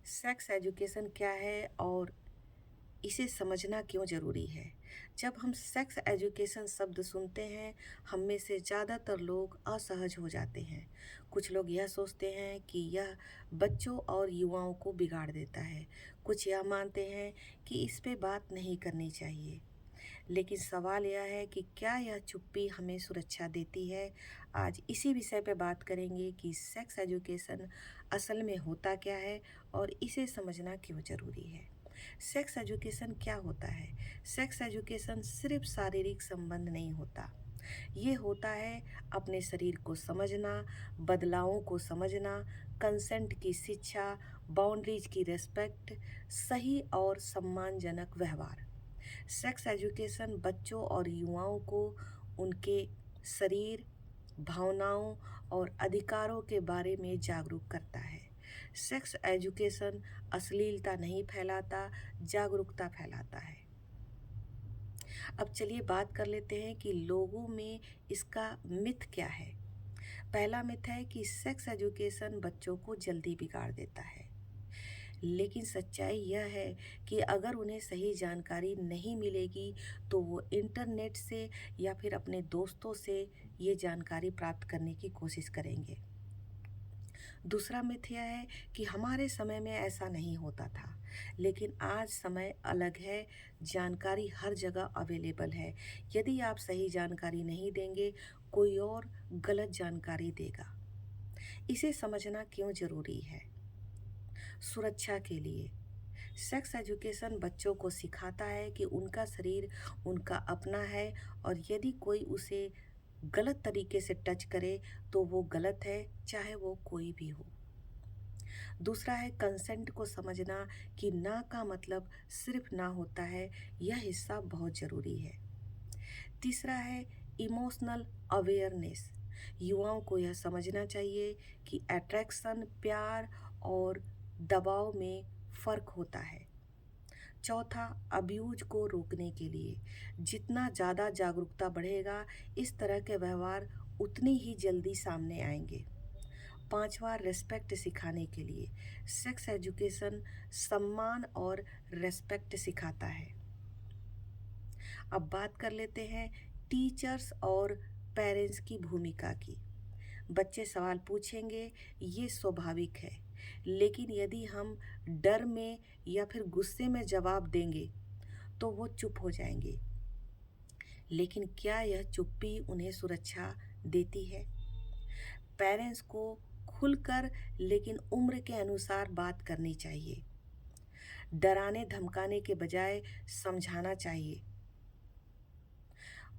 Sex education क्या है और इसे समझना क्यों ज़रूरी है? जब हम सेक्स एजुकेशन शब्द सुनते हैं, हम में से ज़्यादातर लोग असहज हो जाते हैं। कुछ लोग यह सोचते हैं कि यह बच्चों और युवाओं को बिगाड़ देता है। कुछ यह मानते हैं कि इस पे बात नहीं करनी चाहिए। लेकिन सवाल यह है कि क्या यह चुप्पी हमें सुरक्षा देती है? आज इसी विषय पे बात करेंगे कि सेक्स एजुकेशन असल में होता क्या है और इसे समझना क्यों ज़रूरी है। सेक्स एजुकेशन क्या होता है? सेक्स एजुकेशन सिर्फ शारीरिक संबंध नहीं होता। ये होता है अपने शरीर को समझना, बदलावों को समझना, कंसेंट की शिक्षा, बाउंड्रीज की रिस्पेक्ट, सही और सम्मानजनक व्यवहार। सेक्स एजुकेशन बच्चों और युवाओं को उनके शरीर, भावनाओं और अधिकारों के बारे में जागरूक करता है। सेक्स एजुकेशन अश्लीलता नहीं फैलाता, जागरूकता फैलाता है। अब चलिए बात कर लेते हैं कि लोगों में इसका मिथ क्या है। पहला मिथ है कि सेक्स एजुकेशन बच्चों को जल्दी बिगाड़ देता है। लेकिन सच्चाई यह है कि अगर उन्हें सही जानकारी नहीं मिलेगी तो वो इंटरनेट से या फिर अपने दोस्तों से ये जानकारी प्राप्त करने की कोशिश करेंगे। दूसरा मिथ यह है कि हमारे समय में ऐसा नहीं होता था, लेकिन आज समय अलग है, जानकारी हर जगह अवेलेबल है। यदि आप सही जानकारी नहीं देंगे, कोई और गलत जानकारी देगा। इसे समझना क्यों ज़रूरी है? सुरक्षा के लिए सेक्स एजुकेशन बच्चों को सिखाता है कि उनका शरीर उनका अपना है और यदि कोई उसे गलत तरीके से टच करे तो वो गलत है, चाहे वो कोई भी हो। दूसरा है कंसेंट को समझना कि ना का मतलब सिर्फ ना होता है, यह हिस्सा बहुत ज़रूरी है। तीसरा है इमोशनल अवेयरनेस। युवाओं को यह समझना चाहिए कि अट्रैक्शन, प्यार और दबाव में फ़र्क होता है। चौथा, अब्यूज को रोकने के लिए जितना ज़्यादा जागरूकता बढ़ेगा, इस तरह के व्यवहार उतनी ही जल्दी सामने आएंगे। पांचवा, रिस्पेक्ट सिखाने के लिए सेक्स एजुकेशन सम्मान और रिस्पेक्ट सिखाता है। अब बात कर लेते हैं टीचर्स और पेरेंट्स की भूमिका की। बच्चे सवाल पूछेंगे, ये स्वाभाविक है, लेकिन यदि हम डर में या फिर गुस्से में जवाब देंगे तो वो चुप हो जाएंगे। लेकिन क्या यह चुप्पी उन्हें सुरक्षा देती है? पेरेंट्स को खुलकर लेकिन उम्र के अनुसार बात करनी चाहिए। डराने धमकाने के बजाय समझाना चाहिए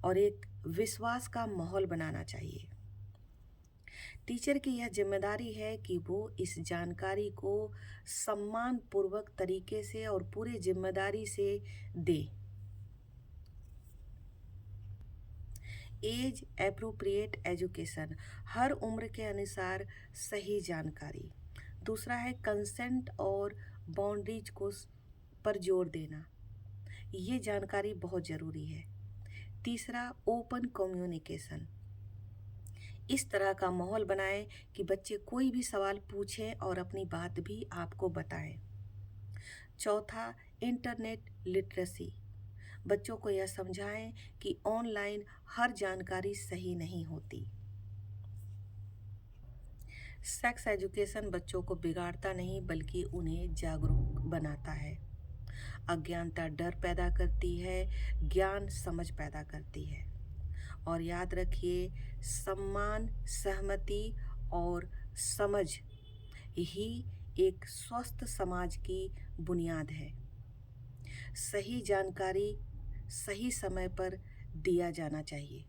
और एक विश्वास का माहौल बनाना चाहिए। टीचर की यह जिम्मेदारी है कि वो इस जानकारी को सम्मानपूर्वक तरीके से और पूरी जिम्मेदारी से दे। एज एप्रोप्रिएट एजुकेशन, हर उम्र के अनुसार सही जानकारी। दूसरा है कंसेंट और बाउंड्रीज को पर जोर देना, ये जानकारी बहुत ज़रूरी है। तीसरा, ओपन कम्युनिकेशन, इस तरह का माहौल बनाएं कि बच्चे कोई भी सवाल पूछें और अपनी बात भी आपको बताएं। चौथा, इंटरनेट लिटरेसी, बच्चों को यह समझाएं कि ऑनलाइन हर जानकारी सही नहीं होती। सेक्स एजुकेशन बच्चों को बिगाड़ता नहीं बल्कि उन्हें जागरूक बनाता है। अज्ञानता डर पैदा करती है, ज्ञान समझ पैदा करती है। और याद रखिए, सम्मान, सहमति और समझ ही एक स्वस्थ समाज की बुनियाद है। सही जानकारी सही समय पर दिया जाना चाहिए।